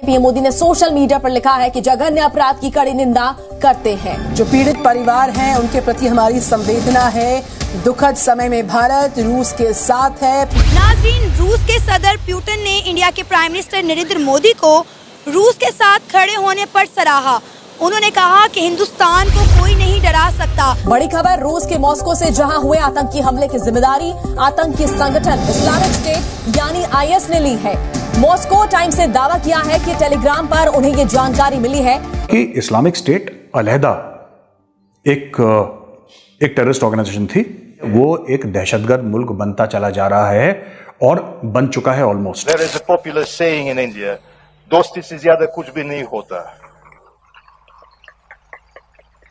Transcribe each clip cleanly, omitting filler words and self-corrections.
PM Modi ने social media पर लिखा है कि जघन्य अपराध की कड़ी निंदा करते हैं। जो पीड़ित परिवार हैं उनके प्रति हमारी संवेदना है। दुखद समय में भारत रूस के साथ है। नाज़रीन, रूस के सदर पुतिन ने इंडिया के प्राइम मिनिस्टर नरेंद्र मोदी को रूस के साथ खड़े होने पर सराहा। उन्होंने कहा कि हिंदुस्तान को कोई नहीं डरा सकता। बड़ी खबर, रूस के मॉस्को से जहां हुए आतंकी हमले की जिम्मेदारी आतंकी संगठन इस्लामिक स्टेट यानी IS ने ली है। मॉस्को टाइम्स ने दावा किया है कि टेलीग्राम पर उन्हें ये जानकारी मिली है कि इस्लामिक स्टेट अलहदा एक टेररिस्ट ऑर्गेनाइजेशन थी। वो एक दहशतगर्द मुल्क बनता चला जा रहा है और बन चुका है almost. There is a popular saying in India, दोस्ती से ज्यादा कुछ भी नहीं होता।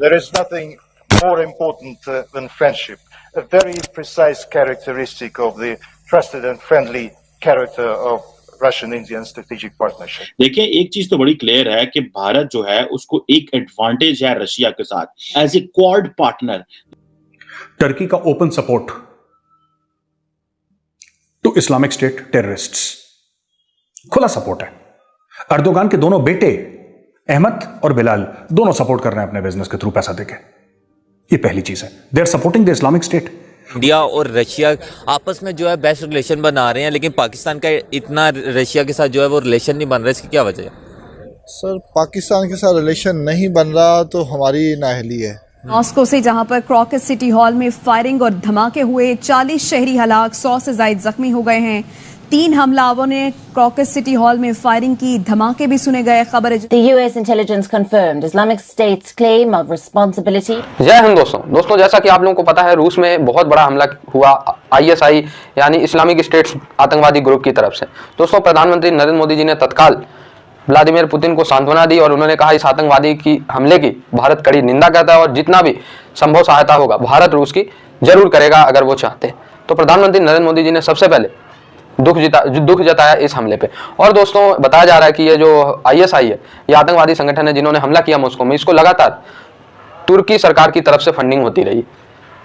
There is nothing more important than friendship, a very precise characteristic of the trusted and friendly character of Russian-Indian strategic partnership। देखिए, एक चीज तो बड़ी क्लियर है कि भारत जो है उसको एक एडवांटेज है रशिया के साथ as a quad partner. Turkey का open support to Islamic State terrorists, खुला सपोर्ट है। अर्दोगान के दोनों बेटे अहमद और बिलाल दोनों सपोर्ट कर रहे हैं अपने बिजनेस के थ्रू पैसा देके। ये पहली चीज है, they are supporting the Islamic State. India और रशिया आपस में जो है बेस्ट रिलेशन बना रहे हैं, लेकिन पाकिस्तान का इतना रशिया के साथ जो है वो रिलेशन नहीं बन रहा, इसकी क्या वजह है? सर, पाकिस्तान के साथ रिलेशन नहीं बन रहा तो हमारी नाअहली है। मॉस्को से जहां पर क्रॉकस सिटी हॉल में फायरिंग और धमाके हुए, 40 शहरी हलाक, 100 से ज्यादा जख्मी हो गए हैं। 3 हमलावरों ने क्रॉकस सिटी हॉल में फायरिंग की, धमाके भी सुने गए। खबर है The US intelligence confirmed Islamic State's claim of responsibility। जय हिंद दोस्तों, जैसा कि आप लोगों को पता है, रूस में बहुत बड़ा हमला हुआ ISI यानी इस्लामिक स्टेट आतंकवादी ग्रुप की तरफ से। दोस्तों, प्रधानमंत्री नरेंद्र मोदी जी ने तत्काल व्लादिमीर पुतिन को सांत्वना दी और उन्होंने कहा इस आतंकवादी की हमले की भारत कड़ी निंदा करता है और जितना भी संभव सहायता होगा भारत रूस की जरूर करेगा अगर वो चाहते हैं। तो प्रधानमंत्री नरेंद्र मोदी जी ने सबसे पहले दुख जताया इस हमले पे। और दोस्तों, बताया जा रहा है कि ये जो ISI है, ये आतंकवादी संगठन है जिन्होंने हमला किया मॉस्को में, इसको लगातार तुर्की सरकार की तरफ से फंडिंग होती रही।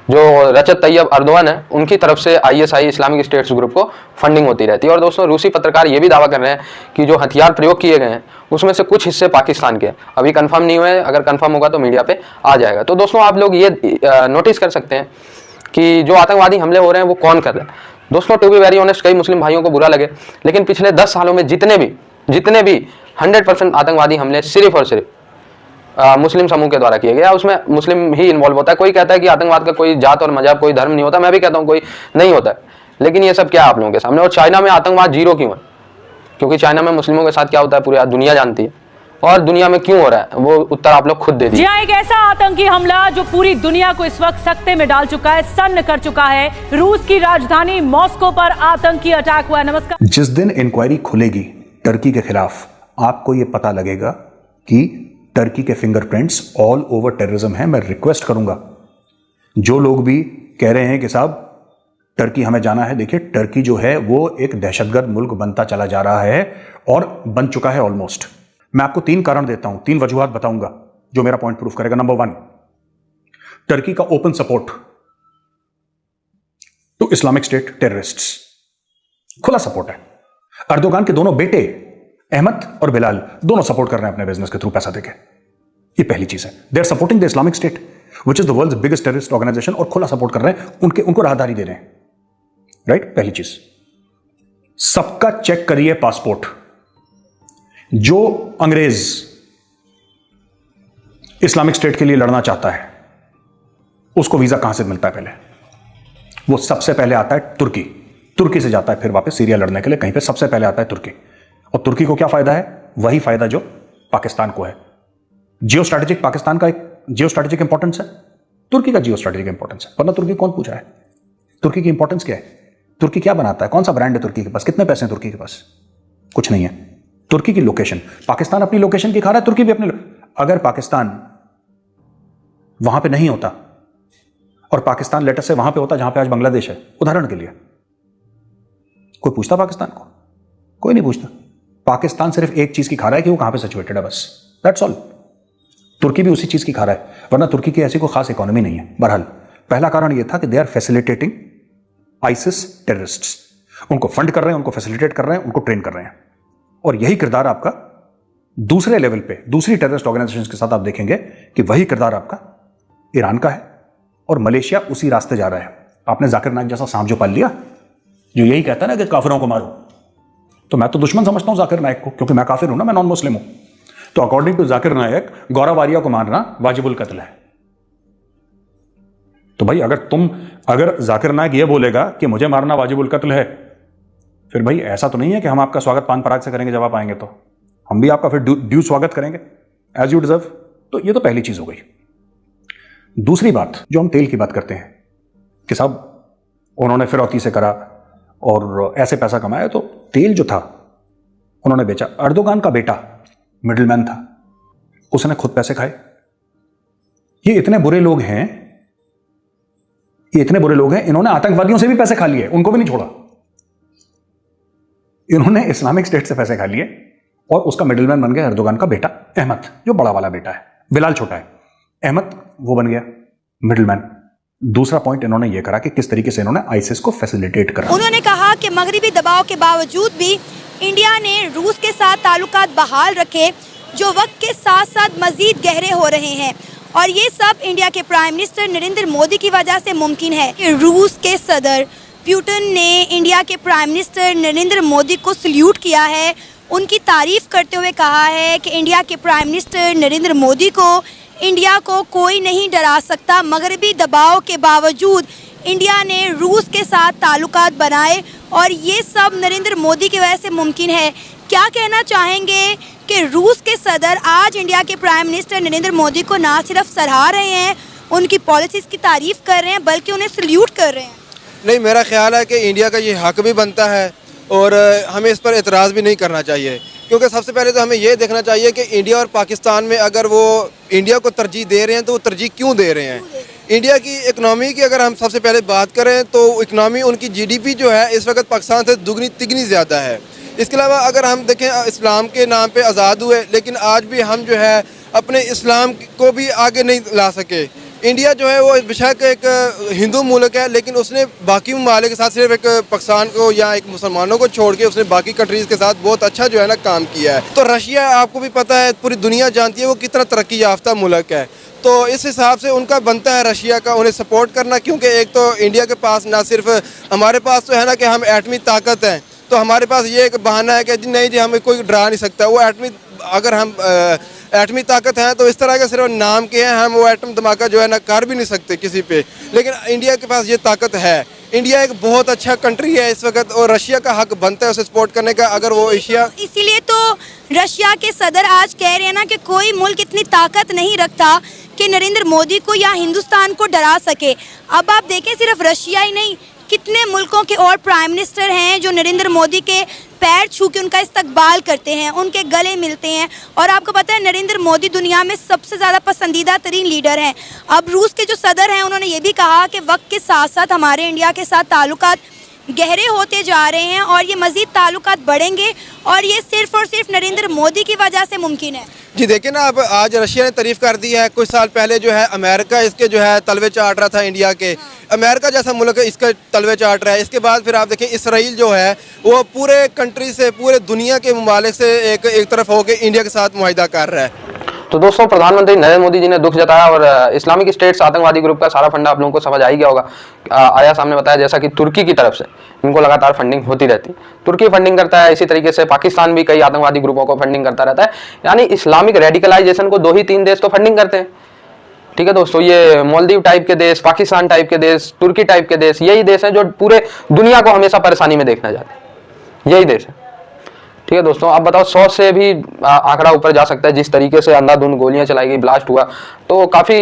जो रजब तैयब अर्दोगन है उनकी तरफ से ISI इस्लामिक स्टेट्स ग्रुप को फंडिंग होती रहती है। और दोस्तों, रूसी पत्रकार ये भी दावा कर रहे हैं कि जो हथियार प्रयोग किए गए हैं उसमें से कुछ हिस्से पाकिस्तान के अभी कंफर्म नहीं हुए, अगर कंफर्म होगा तो मीडिया पे आ जाएगा। तो दोस्तों, आप लोग ये नोटिस कर सकते हैं कि जो आतंकवादी हमले हो रहे हैं वो कौन कर रहा है। दोस्तों, टू बी वेरी ऑनेस्ट, कई मुस्लिम भाइयों को बुरा लगे, लेकिन पिछले 10 सालों में जितने भी 100% आतंकवादी हमले सिर्फ और सिर्फ मुस्लिम समूह के द्वारा किए गए, उसमें मुस्लिम ही इन्वॉल्व होता है। कोई कहता है कि आतंकवाद का कोई जात और मजहब, कोई धर्म नहीं होता, मैं भी कहता हूँ कोई नहीं होता है, लेकिन ये सब क्या आप लोगों के सामने। और चाइना में आतंकवाद 0 क्यों है? क्योंकि चाइना में मुस्लिमों के साथ क्या होता है पूरी दुनिया जानती है, और दुनिया में क्यों हो रहा है वो उत्तर आप लोग खुद दे दीजिए। एक ऐसा आतंकी हमला जो पूरी दुनिया को इस वक्त सकते में डाल चुका है, सन्न कर चुका है। रूस की राजधानी मॉस्को पर आतंकी अटैक हुआ है। नमस्कार। जिस दिन इंक्वायरी खुलेगी टर्की के खिलाफ, आपको ये पता लगेगा कि टर्की के फिंगरप्रिंट्स ऑल ओवर टेररिज्म है। मैं रिक्वेस्ट करूंगा जो लोग भी कह रहे हैं कि साहब टर्की हमें जाना है, देखिए टर्की जो है वो एक दहशतगर्द मुल्क बनता चला जा रहा है और बन चुका है ऑलमोस्ट। मैं आपको 3 कारण देता हूं, 3 वजूहात बताऊंगा जो मेरा पॉइंट प्रूफ करेगा। नंबर 1, टर्की का open support to Islamic State terrorists, खुला सपोर्ट है। अर्दोगान के दोनों बेटे अहमद और बिलाल दोनों सपोर्ट कर रहे हैं अपने बिजनेस के थ्रू पैसा देके। ये पहली चीज है, they are supporting the Islamic State which is the world's biggest terrorist organisation, और खुला सपोर्ट कर रहे हैं, उनको राहदारी दे रहे हैं। राइट, पहली चीज। सबका चेक करिए पासपोर्ट। जो अंग्रेज इस्लामिक स्टेट के लिए लड़ना चाहता है उसको वीजा कहां से मिलता है? पहले वो सबसे पहले आता है तुर्की से जाता है, फिर वापस सीरिया लड़ने के लिए कहीं पे सबसे पहले आता है तुर्की। और तुर्की को क्या फायदा है? वही फायदा जो पाकिस्तान को है। जियो स्ट्रैटेजिक पाकिस्तान का एक जियो स्ट्रैटेजिक इंपॉर्टेंस है, तुर्की का जियो स्ट्रैटेजिक इंपॉर्टेंस है। वरना तुर्की कौन पूछ रहा है? तुर्की की इंपॉर्टेंस क्या है? तुर्की क्या बनाता है? कौन सा ब्रांड है तुर्की के पास? कितने पैसे हैं तुर्की के पास? कुछ नहीं है। तुर्की की लोकेशन, पाकिस्तान अपनी लोकेशन की खा रहा है, तुर्की भी अपनी। अगर पाकिस्तान वहां पे नहीं होता और पाकिस्तान लेटर से वहां पे होता जहां पे आज बांग्लादेश है, उदाहरण के लिए, कोई पूछता पाकिस्तान को? कोई नहीं पूछता। पाकिस्तान सिर्फ एक चीज की खा रहा है कि वो कहां पे सिचुएटेड है, बस, दैट्स ऑल। तुर्की भी उसी चीज की खा रहा है, वरना तुर्की की ऐसी कोई खास इकोनॉमी नहीं है। बहरहाल, पहला कारण यह था कि they are facilitating ISIS terrorists. उनको फंड कर रहे हैं, उनको फैसिलिटेट कर रहे हैं, उनको ट्रेन कर रहे हैं। और यही किरदार आपका दूसरे लेवल पे दूसरी टेररिस्ट ऑर्गेनाइजेशन के साथ आप देखेंगे कि वही किरदार आपका ईरान का है और मलेशिया उसी रास्ते जा रहा है। आपने जाकिर नाइक जैसा सांप जो पाल लिया, जो यही कहता है ना कि काफिरों को मारो, तो मैं तो दुश्मन समझता हूं जाकिर नाइक को, क्योंकि मैं काफिर हूं ना, मैं नॉन मुस्लिम हूं। तो अकॉर्डिंग टू जाकिर नाइक गौरव आर्या को मारना वाजिबुल कत्ल है। तो भाई अगर जाकिर नाइक ये बोलेगा कि मुझे मारना वाजिबुल कत्ल है, फिर भाई ऐसा तो नहीं है कि हम आपका स्वागत पान पराग से करेंगे जब आप आएंगे, तो हम भी आपका फिर ड्यू स्वागत करेंगे एज यू डिजर्व। तो ये तो पहली चीज हो गई। दूसरी बात, जो हम तेल की बात करते हैं कि साहब उन्होंने फिरौती से करा और ऐसे पैसा कमाया, तो तेल जो था उन्होंने बेचा। अर्दोगान का बेटा मिडिलमैन था, उसने खुद पैसे खाए। ये इतने बुरे लोग हैं, इन्होंने आतंकवादियों से भी पैसे खा लिए, उनको भी नहीं छोड़ा। इन्होंने इस्लामिक स्टेट से पैसे खा लिए और उसका मिडिलमैन बन गया अर्दोगान का बेटा अहमद, जो बड़ा वाला बेटा है, बिलाल छोटा है, अहमद वो बन गया मिडिलमैन। दूसरा पॉइंट इन्होंने ये करा कि किस तरीके से इन्होंने आईसिस को फैसिलिटेट करा। उन्होंने कहा कि मगरिबी दबाव के बावजूद भी इंडिया ने रूस के साथ ताल्लुकात बहाल रखे, जो वक्त के साथ साथ मजीद गहरे हो रहे हैं, और ये सब इंडिया के प्राइम मिनिस्टर नरेंद्र मोदी की वजह से मुमकिन है। कि रूस के सदर पुतिन ने इंडिया के प्राइम मिनिस्टर नरेंद्र मोदी को सल्यूट किया है, उनकी तारीफ करते हुए कहा है कि इंडिया के प्राइम मिनिस्टर नरेंद्र मोदी को इंडिया को कोई नहीं डरा सकता। मगरबी दबाव के बावजूद इंडिया ने रूस के साथ ताल्लुकात बनाए और ये सब नरेंद्र मोदी की वजह से मुमकिन है। क्या कहना चाहेंगे कि रूस के सदर आज इंडिया के प्राइम मिनिस्टर नरेंद्र मोदी को ना सिर्फ सराह रहे हैं, उनकी पॉलिसीज़ की तारीफ कर रहे हैं, बल्कि उन्हें सल्यूट कर रहे हैं? नहीं, मेरा ख्याल है कि इंडिया का ये हक भी बनता है और हमें इस पर एतराज़ भी नहीं करना चाहिए, क्योंकि सबसे पहले तो हमें ये देखना चाहिए कि इंडिया और पाकिस्तान में अगर वो इंडिया को तरजीह दे रहे हैं तो वो तरजीह क्यों दे रहे हैं। इंडिया की इकनॉमी की अगर हम सबसे पहले बात करें तो इकनॉमी उनकी जीडीपी जो है इस वक्त पाकिस्तान से दुगनी तिगनी ज़्यादा है। इसके अलावा अगर हम देखें, इस्लाम के नाम पे आज़ाद हुए, लेकिन आज भी हम जो है अपने इस्लाम को भी आगे नहीं ला सके। इंडिया जो है वो बेशक एक हिंदू मुल्क है, लेकिन उसने बाकी ममालिक के साथ सिर्फ एक पाकिस्तान को या एक मुसलमानों को छोड़ के उसने बाकी कंट्रीज़ के साथ बहुत अच्छा जो है ना काम किया है। तो रशिया आपको भी पता है, पूरी दुनिया जानती है वो कितना तरक्की याफ्ता मुल्क है। तो इस हिसाब से उनका बनता है रशिया का उन्हें सपोर्ट करना, क्योंकि एक तो इंडिया के पास ना सिर्फ हमारे पास तो है ना कि हम एटमी ताकत हैं, तो हमारे पास ये एक बहाना है कि जी नहीं जी हमें कोई डरा नहीं सकता। वो एटमी अगर हम एटमी ताकत हैं तो इस तरह के सिर्फ नाम के हैं, हम वो एटम धमाका जो है ना कर भी नहीं सकते किसी पे, लेकिन इंडिया के पास ये ताकत है। इंडिया एक बहुत अच्छा कंट्री है इस वक्त और रशिया का हक बनता है उसे सपोर्ट करने का। अगर वो एशिया, इसीलिए तो रशिया के सदर आज कह रहे हैं ना कि कोई मुल्क इतनी ताकत नहीं रखता कि नरेंद्र मोदी को या हिंदुस्तान को डरा सके। अब आप देखें, सिर्फ रशिया ही नहीं, कितने मुल्कों के और प्राइम मिनिस्टर हैं जो नरेंद्र मोदी के पैर छू के उनका इस्तकबाल करते हैं, उनके गले मिलते हैं। और आपको पता है नरेंद्र मोदी दुनिया में सबसे ज़्यादा पसंदीदा तरीन लीडर हैं। अब रूस के जो सदर हैं उन्होंने ये भी कहा कि वक्त के साथ साथ हमारे इंडिया के साथ ताल्लुकात गहरे होते जा रहे हैं और ये मज़ीद ताल्लुकात बढ़ेंगे, और ये सिर्फ और सिर्फ नरेंद्र मोदी की वजह से मुमकिन है। जी देखिए ना, अब आज रशिया ने तारीफ़ कर दी है। कुछ साल पहले जो है अमेरिका इसके जो है तलवे चाट रहा था इंडिया के। अमेरिका जैसा मुल्क इसका तलवे चाट रहा है। इसके बाद फिर आप देखें इसराइल जो है वो पूरे कंट्री से, पूरे दुनिया के ममालिक से एक तरफ होकर इंडिया के साथ मुआहिदा कर रहा है। तो दोस्तों, प्रधानमंत्री नरेंद्र मोदी जी ने दुख जताया और इस्लामिक स्टेट्स आतंकवादी ग्रुप का सारा फंडा आप लोगों को समझ आ ही गया होगा। आया सामने बताया जैसा कि तुर्की की तरफ से इनको लगातार फंडिंग होती रहती। तुर्की फंडिंग करता है, इसी तरीके से पाकिस्तान भी कई आतंकवादी ग्रुपों को फंडिंग करता रहता है। यानी इस्लामिक रेडिकलाइजेशन को 2 ही 3 देश तो फंडिंग करते हैं। ठीक है दोस्तों, ये मालदीव टाइप के देश, पाकिस्तान टाइप के देश, तुर्की टाइप के देश, यही देश हैं जो पूरे दुनिया को हमेशा परेशानी में देखना चाहते हैं। यही देश है। ठीक है दोस्तों, अब बताओ 100 से भी आंकड़ा ऊपर जा सकता है। जिस तरीके से अंधाधुंध गोलियां चलाई गई, ब्लास्ट हुआ, तो काफ़ी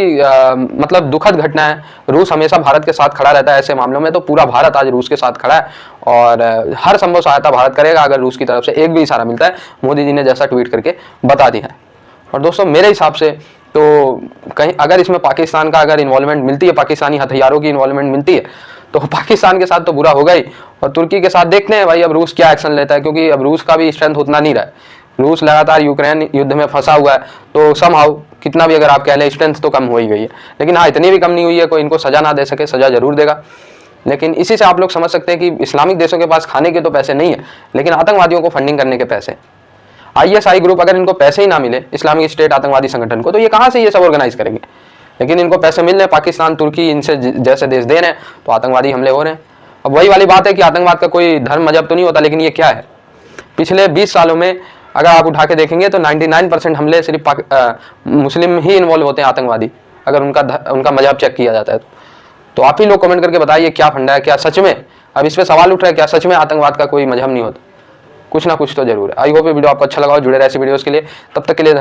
मतलब दुखद घटना है। रूस हमेशा भारत के साथ खड़ा रहता है ऐसे मामलों में, तो पूरा भारत आज रूस के साथ खड़ा है और हर संभव सहायता भारत करेगा अगर रूस की तरफ से एक भी इशारा मिलता है। मोदी जी ने जैसा ट्वीट करके बता दिया है। और दोस्तों, मेरे हिसाब से तो कहीं अगर इसमें पाकिस्तान का अगर इन्वॉल्वमेंट मिलती है, पाकिस्तानी हथियारों की इन्वॉल्वमेंट मिलती है, तो पाकिस्तान के साथ तो बुरा होगा ही। और तुर्की के साथ देखते हैं भाई अब रूस क्या एक्शन लेता है, क्योंकि अब रूस का भी स्ट्रेंथ उतना नहीं रहा है। रूस लगातार यूक्रेन युद्ध में फंसा हुआ है, तो समहाउ कितना भी अगर आप कह लें स्ट्रेंथ तो कम हो ही गई है। लेकिन हाँ, इतनी भी कम नहीं हुई है कोई इनको सजा ना दे सके, सजा जरूर देगा। लेकिन इसी से आप लोग समझ सकते हैं कि इस्लामिक देशों के पास खाने के तो पैसे नहीं है, लेकिन आतंकवादियों को फंडिंग करने के पैसे। ISI ग्रुप अगर इनको पैसे ही ना मिले इस्लामिक स्टेट आतंकवादी संगठन को, तो ये कहाँ से ये सब ऑर्गेनाइज करेंगे। लेकिन इनको पैसे मिल रहे हैं, पाकिस्तान, तुर्की इनसे जैसे देश दे रहे हैं, तो आतंकवादी हमले हो रहे हैं। अब वही वाली बात है कि आतंकवाद का कोई धर्म मजहब तो नहीं होता, लेकिन ये क्या है, पिछले 20 सालों में अगर आप उठा के देखेंगे तो 99% हमले सिर्फ मुस्लिम ही इन्वॉल्व होते हैं आतंकवादी, अगर उनका मजहब चेक किया जाता है तो आप ही लोग कमेंट करके बताइए क्या फंडा है, क्या सच में, अब इस पर सवाल उठ रहा है, क्या सच में आतंकवाद का कोई मजहब नहीं होता। कुछ ना कुछ तो जरूर है। आई होप ये वीडियो आपको अच्छा लगा हो, जुड़े रहे ऐसी वीडियोस के लिए। तब तक के लिए